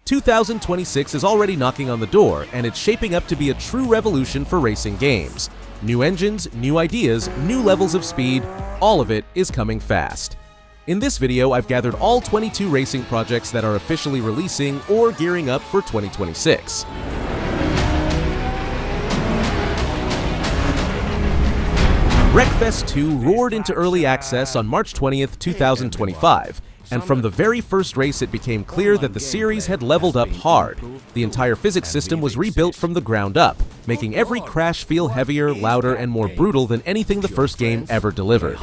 2026 is already knocking on the door, and it's shaping up to be a true revolution for racing games. New engines, new ideas, new levels of speed, all of it is coming fast. In this video, I've gathered all 22 racing projects that are officially releasing or gearing up for 2026. Wreckfest 2 roared into early access on March 20th, 2025, and from the very first race it became clear that the series had leveled up hard. The entire physics system was rebuilt from the ground up, making every crash feel heavier, louder, and more brutal than anything the first game ever delivered.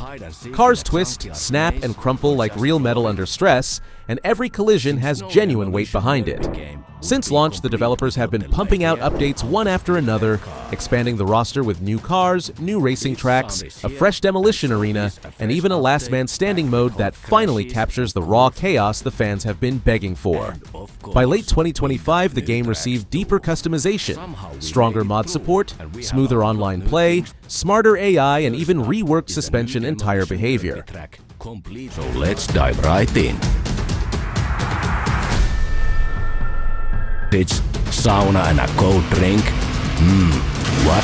Cars twist, snap, and crumple like real metal under stress, and every collision has genuine weight behind it. Since launch, the developers have been pumping out updates one after another, expanding the roster with new cars, new racing tracks, a fresh demolition arena, and even a last man standing mode that finally captures the raw chaos the fans have been begging for. By late 2025, the game received deeper customization, stronger mod support, smoother online play, smarter AI, and even reworked suspension and tire behavior. So let's dive right in. Sauna and a cold drink.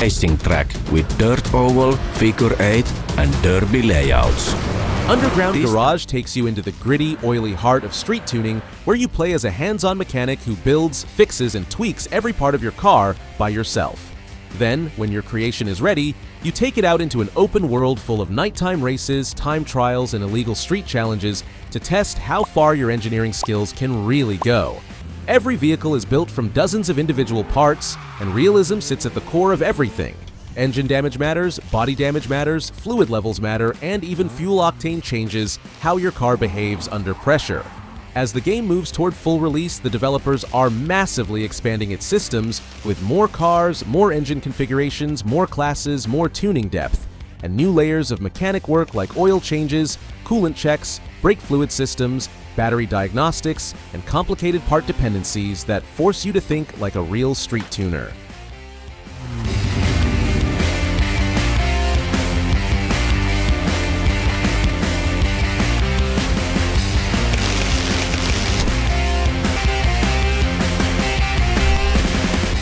Racing track with dirt oval, figure 8 and derby layouts. Underground Garage takes you into the gritty, oily heart of street tuning, where you play as a hands-on mechanic who builds, fixes, and tweaks every part of your car by yourself. Then, when your creation is ready, you take it out into an open world full of nighttime races, time trials, and illegal street challenges to test how far your engineering skills can really go. Every vehicle is built from dozens of individual parts, and realism sits at the core of everything. Engine damage matters, body damage matters, fluid levels matter, and even fuel octane changes how your car behaves under pressure. As the game moves toward full release, the developers are massively expanding its systems with more cars, more engine configurations, more classes, more tuning depth, and new layers of mechanic work like oil changes, coolant checks, brake fluid systems, battery diagnostics, and complicated part dependencies that force you to think like a real street tuner.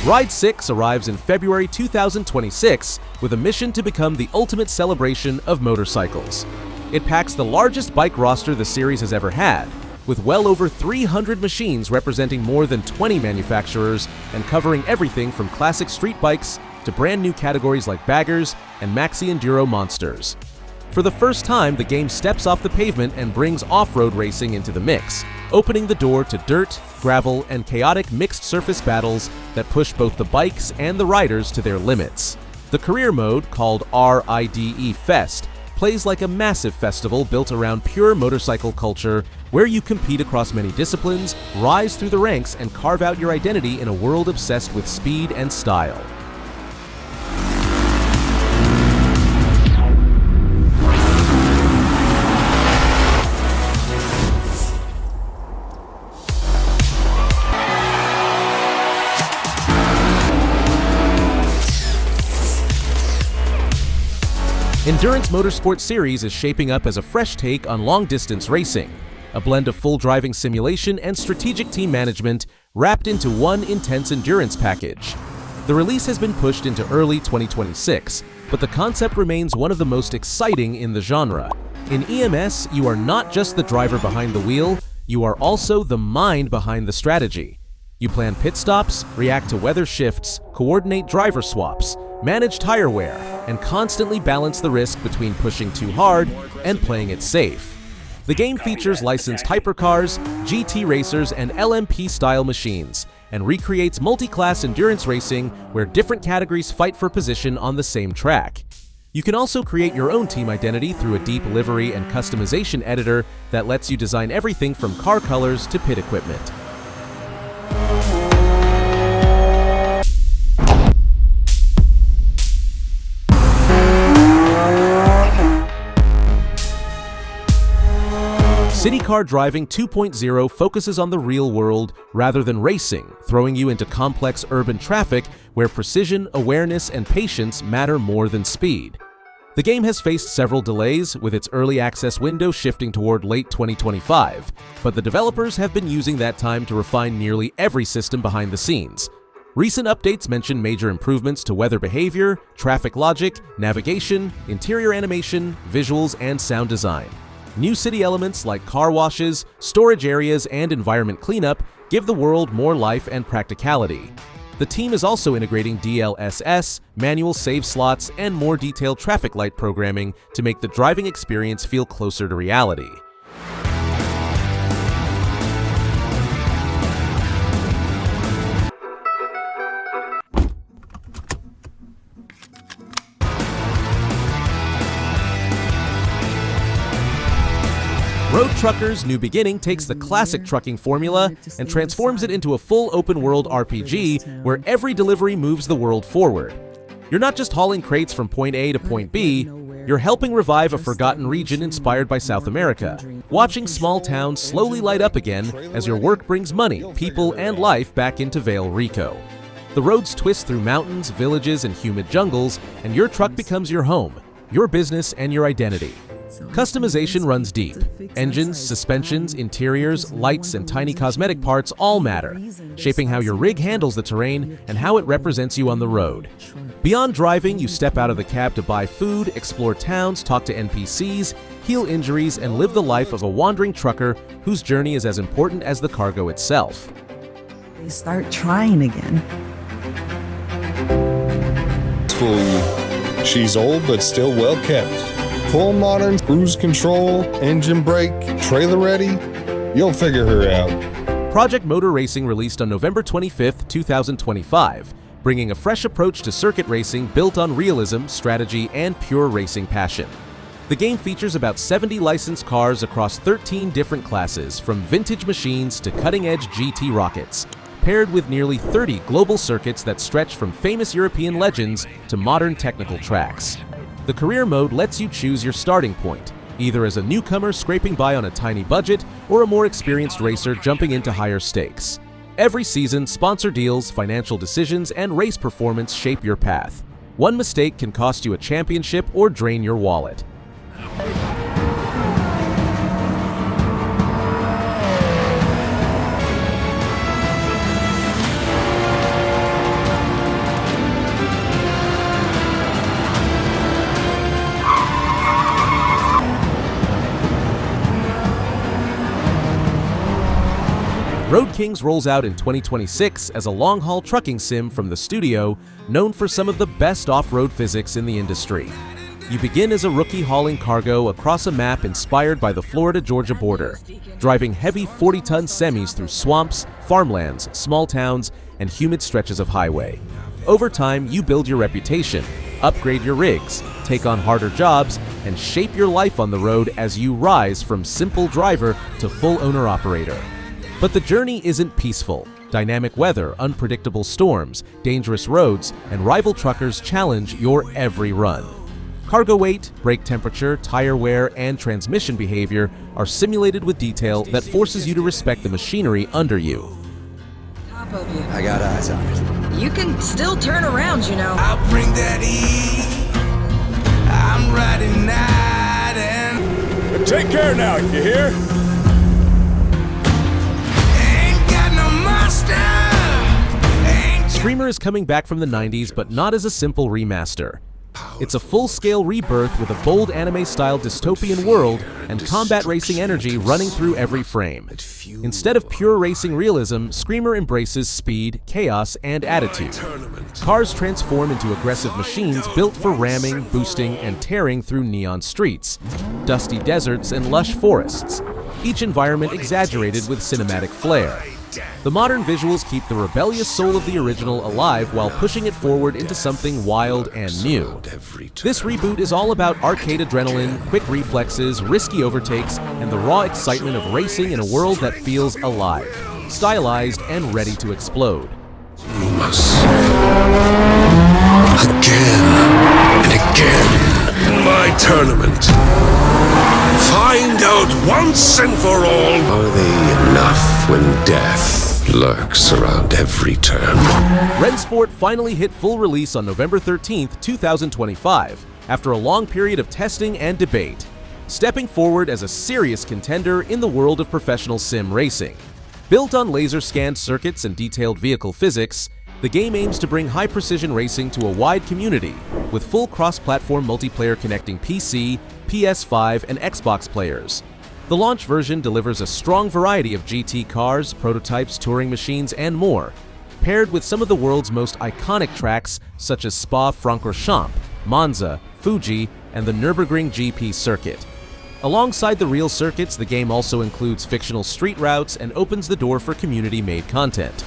Ride 6 arrives in February 2026 with a mission to become the ultimate celebration of motorcycles. It packs the largest bike roster the series has ever had, with well over 300 machines representing more than 20 manufacturers and covering everything from classic street bikes to brand new categories like baggers and maxi enduro monsters. For the first time, the game steps off the pavement and brings off-road racing into the mix, opening the door to dirt, gravel, and chaotic mixed surface battles that push both the bikes and the riders to their limits. The career mode, called RIDE Fest, plays like a massive festival built around pure motorcycle culture, where you compete across many disciplines, rise through the ranks, and carve out your identity in a world obsessed with speed and style. Endurance Motorsport series is shaping up as a fresh take on long-distance racing, a blend of full driving simulation and strategic team management wrapped into one intense endurance package. The release has been pushed into early 2026, but the concept remains one of the most exciting in the genre. In EMS, you are not just the driver behind the wheel, you are also the mind behind the strategy. You plan pit stops, react to weather shifts, coordinate driver swaps, manage tire wear, and constantly balance the risk between pushing too hard and playing it safe. The game features licensed hypercars, GT racers, and LMP-style machines, and recreates multi-class endurance racing where different categories fight for position on the same track. You can also create your own team identity through a deep livery and customization editor that lets you design everything from car colors to pit equipment. City Car Driving 2.0 focuses on the real world rather than racing, throwing you into complex urban traffic where precision, awareness, and patience matter more than speed. The game has faced several delays, with its early access window shifting toward late 2025, but the developers have been using that time to refine nearly every system behind the scenes. Recent updates mention major improvements to weather behavior, traffic logic, navigation, interior animation, visuals, and sound design. New city elements like car washes, storage areas, and environment cleanup give the world more life and practicality. The team is also integrating DLSS, manual save slots, and more detailed traffic light programming to make the driving experience feel closer to reality. Road Trucker's New Beginning takes the classic trucking formula and transforms it into a full open-world RPG where every delivery moves the world forward. You're not just hauling crates from point A to point B, you're helping revive a forgotten region inspired by South America, watching small towns slowly light up again as your work brings money, people, and life back into Vale Rico. The roads twist through mountains, villages, and humid jungles, and your truck becomes your home, your business, and your identity. Customization runs deep. Engines, suspensions, interiors, lights, and tiny cosmetic parts all matter, shaping how your rig handles the terrain and how it represents you on the road. Beyond driving, you step out of the cab to buy food, explore towns, talk to NPCs, heal injuries, and live the life of a wandering trucker whose journey is as important as the cargo itself. They start trying again. She's old but still well kept. Full modern cruise control, engine brake, trailer ready. You'll figure her out. Project MotorRacing released on November 25, 2025, bringing a fresh approach to circuit racing built on realism, strategy, and pure racing passion. The game features about 70 licensed cars across 13 different classes, from vintage machines to cutting-edge GT rockets, paired with nearly 30 global circuits that stretch from famous European legends to modern technical tracks. The career mode lets you choose your starting point, either as a newcomer scraping by on a tiny budget or a more experienced racer jumping into higher stakes. Every season, sponsor deals, financial decisions, and race performance shape your path. One mistake can cost you a championship or drain your wallet. Road Kings rolls out in 2026 as a long-haul trucking sim from the studio, known for some of the best off-road physics in the industry. You begin as a rookie hauling cargo across a map inspired by the Florida-Georgia border, driving heavy 40-ton semis through swamps, farmlands, small towns, and humid stretches of highway. Over time, you build your reputation, upgrade your rigs, take on harder jobs, and shape your life on the road as you rise from simple driver to full owner-operator. But the journey isn't peaceful. Dynamic weather, unpredictable storms, dangerous roads, and rival truckers challenge your every run. Cargo weight, brake temperature, tire wear, and transmission behavior are simulated with detail that forces you to respect the machinery under you. Top of you. I got eyes on it. You can still turn around, you know. I'll bring that heat. I'm riding night and... Take care now, you hear? Screamer is coming back from the 90s, but not as a simple remaster. It's a full-scale rebirth with a bold anime-style dystopian world and combat racing energy running through every frame. Instead of pure racing realism, Screamer embraces speed, chaos, and attitude. Cars transform into aggressive machines built for ramming, boosting, and tearing through neon streets, dusty deserts, and lush forests, each environment exaggerated with cinematic flair. The modern visuals keep the rebellious soul of the original alive while pushing it forward into something wild and new. This reboot is all about arcade adrenaline, quick reflexes, risky overtakes, and the raw excitement of racing in a world that feels alive, stylized, and ready to explode. Again and again, my tournament. Find out once and for all, are they enough when death lurks around every turn? Rennsport finally hit full release on November 13th, 2025, after a long period of testing and debate, stepping forward as a serious contender in the world of professional sim racing. Built on laser-scanned circuits and detailed vehicle physics, the game aims to bring high-precision racing to a wide community, with full cross-platform multiplayer connecting PC, PS5, and Xbox players. The launch version delivers a strong variety of GT cars, prototypes, touring machines, and more, paired with some of the world's most iconic tracks such as Spa-Francorchamps, Monza, Fuji, and the Nürburgring GP circuit. Alongside the real circuits, the game also includes fictional street routes and opens the door for community-made content.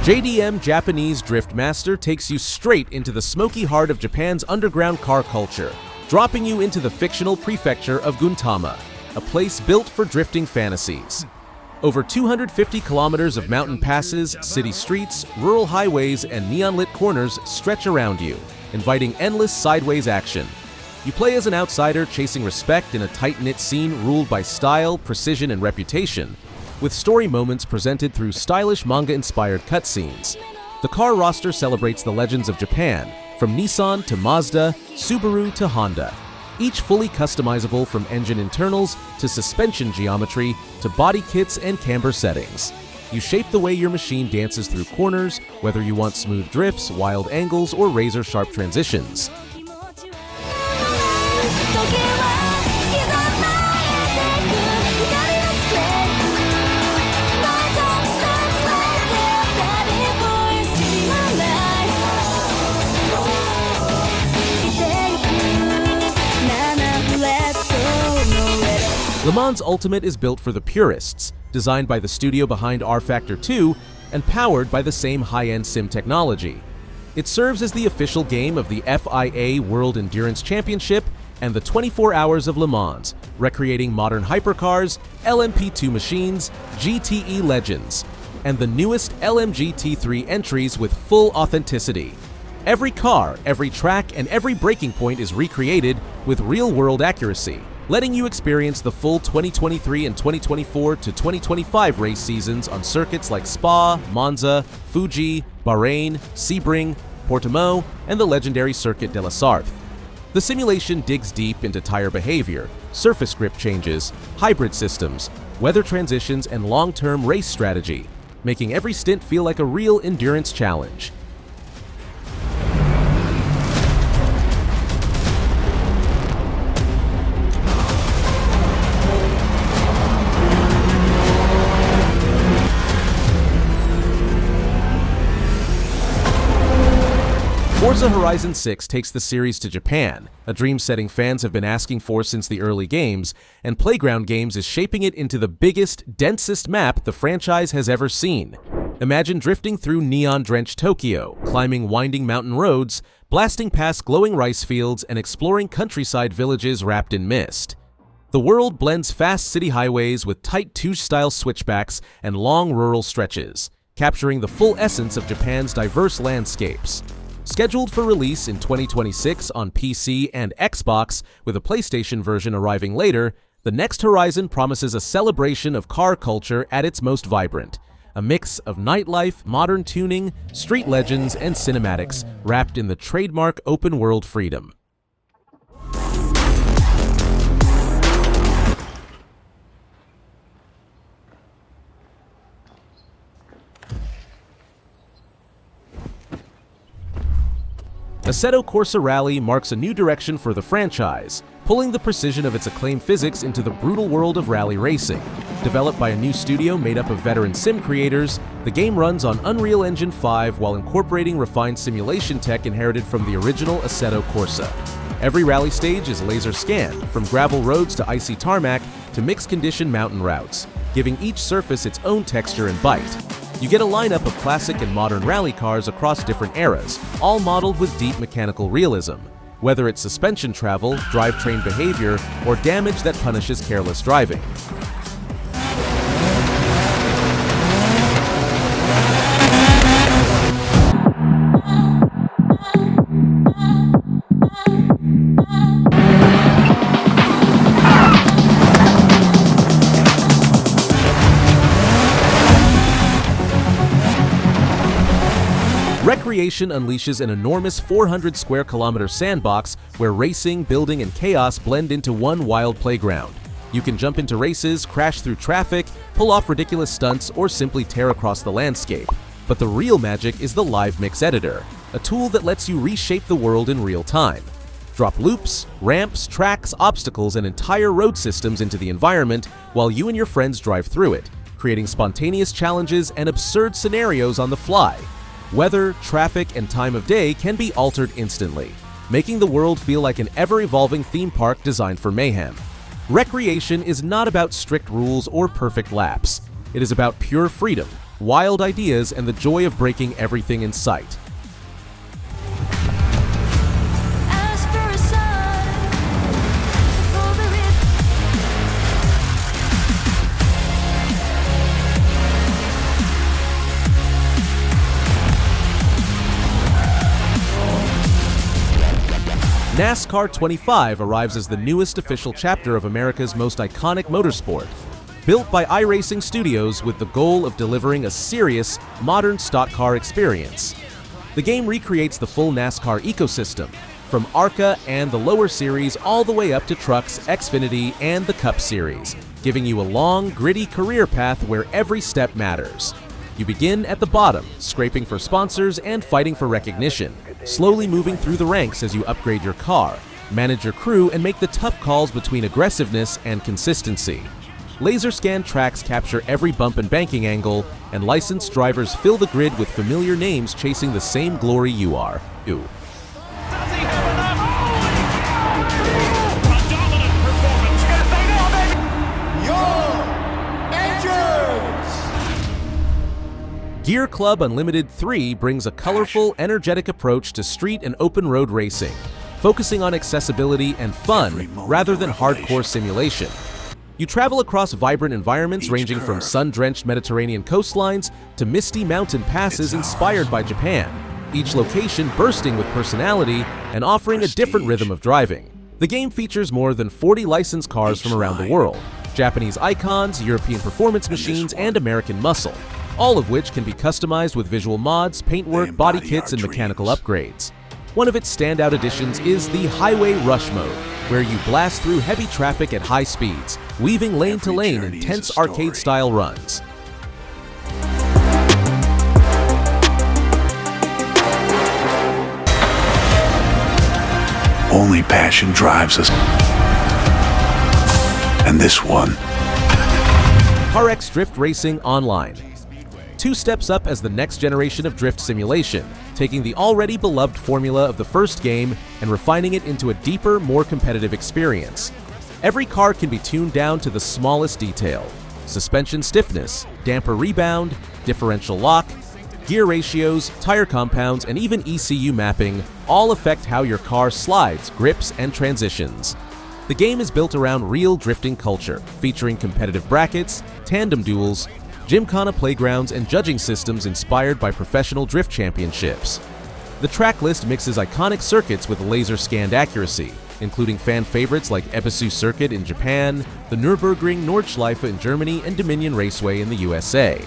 JDM Japanese Drift Master takes you straight into the smoky heart of Japan's underground car culture, dropping you into the fictional prefecture of Guntama, a place built for drifting fantasies. Over 250 kilometers of mountain passes, city streets, rural highways, and neon-lit corners stretch around you, inviting endless sideways action. You play as an outsider chasing respect in a tight-knit scene ruled by style, precision, and reputation, with story moments presented through stylish manga-inspired cutscenes. The car roster celebrates the legends of Japan, from Nissan to Mazda, Subaru to Honda, each fully customizable from engine internals to suspension geometry to body kits and camber settings. You shape the way your machine dances through corners, whether you want smooth drifts, wild angles, or razor-sharp transitions. Le Mans Ultimate is built for the purists, designed by the studio behind R-Factor 2 and powered by the same high-end sim technology. It serves as the official game of the FIA World Endurance Championship and the 24 Hours of Le Mans, recreating modern hypercars, LMP2 machines, GTE legends, and the newest LMGT3 entries with full authenticity. Every car, every track, and every braking point is recreated with real-world accuracy, letting you experience the full 2023 and 2024 to 2025 race seasons on circuits like Spa, Monza, Fuji, Bahrain, Sebring, Portimao, and the legendary Circuit de la Sarthe. The simulation digs deep into tire behavior, surface grip changes, hybrid systems, weather transitions, and long-term race strategy, making every stint feel like a real endurance challenge. Forza Horizon 6 takes the series to Japan, a dream setting fans have been asking for since the early games, and Playground Games is shaping it into the biggest, densest map the franchise has ever seen. Imagine drifting through neon-drenched Tokyo, climbing winding mountain roads, blasting past glowing rice fields, and exploring countryside villages wrapped in mist. The world blends fast city highways with tight touche-style switchbacks and long rural stretches, capturing the full essence of Japan's diverse landscapes. Scheduled for release in 2026 on PC and Xbox, with a PlayStation version arriving later, the next Horizon promises a celebration of car culture at its most vibrant. A mix of nightlife, modern tuning, street legends, and cinematics wrapped in the trademark open-world freedom. Assetto Corsa Rally marks a new direction for the franchise, pulling the precision of its acclaimed physics into the brutal world of rally racing. Developed by a new studio made up of veteran sim creators, the game runs on Unreal Engine 5 while incorporating refined simulation tech inherited from the original Assetto Corsa. Every rally stage is laser scanned, from gravel roads to icy tarmac to mixed-condition mountain routes, giving each surface its own texture and bite. You get a lineup of classic and modern rally cars across different eras, all modeled with deep mechanical realism, whether it's suspension travel, drivetrain behavior, or damage that punishes careless driving. Wreckreation unleashes an enormous 400 square kilometer sandbox where racing, building, and chaos blend into one wild playground. You can jump into races, crash through traffic, pull off ridiculous stunts, or simply tear across the landscape. But the real magic is the Live Mix Editor, a tool that lets you reshape the world in real time. Drop loops, ramps, tracks, obstacles, and entire road systems into the environment while you and your friends drive through it, creating spontaneous challenges and absurd scenarios on the fly. Weather, traffic, and time of day can be altered instantly, making the world feel like an ever-evolving theme park designed for mayhem. Wreckreation is not about strict rules or perfect laps. It is about pure freedom, wild ideas, and the joy of breaking everything in sight. NASCAR 25 arrives as the newest official chapter of America's most iconic motorsport. Built by iRacing Studios with the goal of delivering a serious, modern stock car experience. The game recreates the full NASCAR ecosystem, from ARCA and the lower series all the way up to trucks, Xfinity, and the Cup Series, giving you a long, gritty career path where every step matters. You begin at the bottom, scraping for sponsors and fighting for recognition, slowly moving through the ranks as you upgrade your car, manage your crew, and make the tough calls between aggressiveness and consistency. Laser scan tracks capture every bump and banking angle, and licensed drivers fill the grid with familiar names chasing the same glory you are. Ooh. Gear Club Unlimited 3 brings a colorful, energetic approach to street and open road racing, focusing on accessibility and fun rather than hardcore simulation. You travel across vibrant environments ranging from sun-drenched Mediterranean coastlines to misty mountain passes inspired by Japan, each location bursting with personality and offering a different rhythm of driving. The game features more than 40 licensed cars from around the world, Japanese icons, European performance machines, and American muscle, all of which can be customized with visual mods, paintwork, body kits, and mechanical upgrades. One of its standout additions is the Highway Rush mode, where you blast through heavy traffic at high speeds, weaving lane to lane in tense arcade-style runs. Only passion drives us. And this one. CarX Drift Racing Online. 2 steps up as the next generation of drift simulation, taking the already beloved formula of the first game and refining it into a deeper, more competitive experience. Every car can be tuned down to the smallest detail. Suspension stiffness, damper rebound, differential lock, gear ratios, tire compounds, and even ECU mapping all affect how your car slides, grips, and transitions. The game is built around real drifting culture, featuring competitive brackets, tandem duels, gymkhana playgrounds, and judging systems inspired by professional drift championships. The track list mixes iconic circuits with laser-scanned accuracy, including fan favorites like Ebisu Circuit in Japan, the Nürburgring Nordschleife in Germany, and Dominion Raceway in the USA.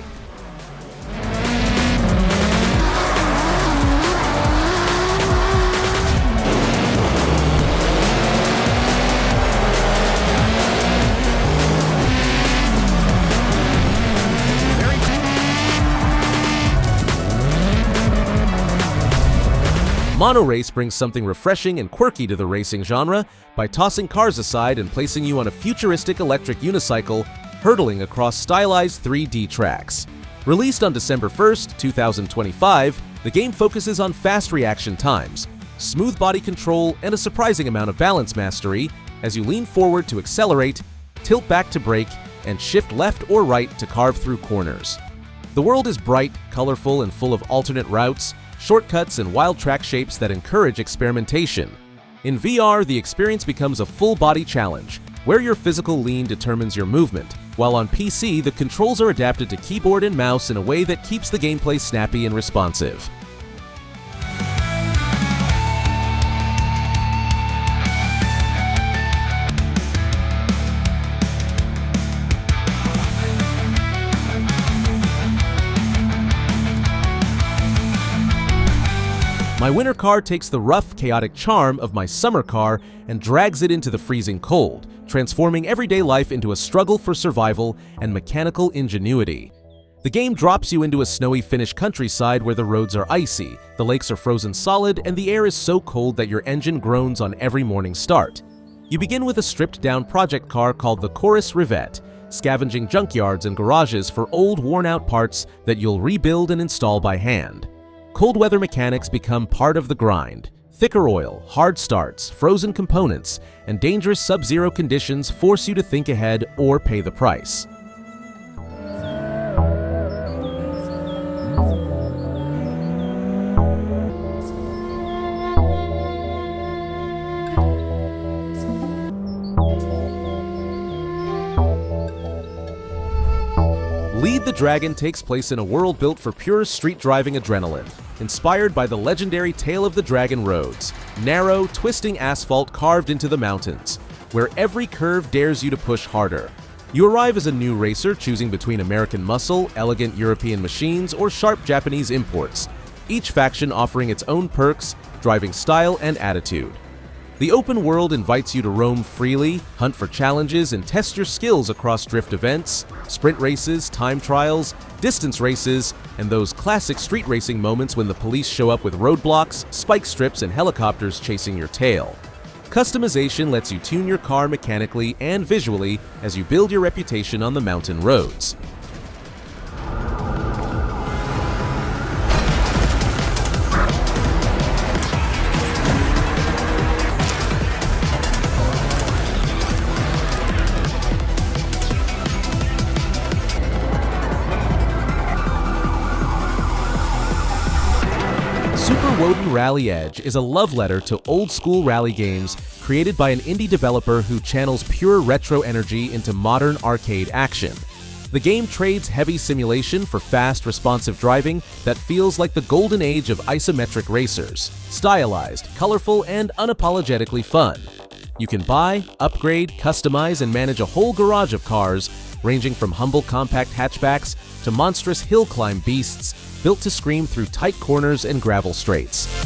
MonoRace brings something refreshing and quirky to the racing genre by tossing cars aside and placing you on a futuristic electric unicycle hurtling across stylized 3D tracks. Released on December 1st, 2025, the game focuses on fast reaction times, smooth body control, and a surprising amount of balance mastery as you lean forward to accelerate, tilt back to brake, and shift left or right to carve through corners. The world is bright, colorful, and full of alternate routes, shortcuts, and wild track shapes that encourage experimentation. In VR, the experience becomes a full-body challenge, where your physical lean determines your movement, while on PC, the controls are adapted to keyboard and mouse in a way that keeps the gameplay snappy and responsive. My winter car takes the rough, chaotic charm of my summer car and drags it into the freezing cold, transforming everyday life into a struggle for survival and mechanical ingenuity. The game drops you into a snowy Finnish countryside where the roads are icy, the lakes are frozen solid, and the air is so cold that your engine groans on every morning start. You begin with a stripped-down project car called the Corsa Rivette, scavenging junkyards and garages for old, worn-out parts that you'll rebuild and install by hand. Cold weather mechanics become part of the grind. Thicker oil, hard starts, frozen components, and dangerous sub-zero conditions force you to think ahead or pay the price. Lead the Dragon takes place in a world built for pure street driving adrenaline, inspired by the legendary Tale of the Dragon roads, narrow, twisting asphalt carved into the mountains, where every curve dares you to push harder. You arrive as a new racer choosing between American muscle, elegant European machines, or sharp Japanese imports, each faction offering its own perks, driving style, and attitude. The open world invites you to roam freely, hunt for challenges, and test your skills across drift events, sprint races, time trials, distance races, and those classic street racing moments when the police show up with roadblocks, spike strips, and helicopters chasing your tail. Customization lets you tune your car mechanically and visually as you build your reputation on the mountain roads. Woden Rally Edge is a love letter to old-school rally games created by an indie developer who channels pure retro energy into modern arcade action. The game trades heavy simulation for fast, responsive driving that feels like the golden age of isometric racers, stylized, colorful, and unapologetically fun. You can buy, upgrade, customize, and manage a whole garage of cars, ranging from humble compact hatchbacks to monstrous hill climb beasts built to scream through tight corners and gravel straights.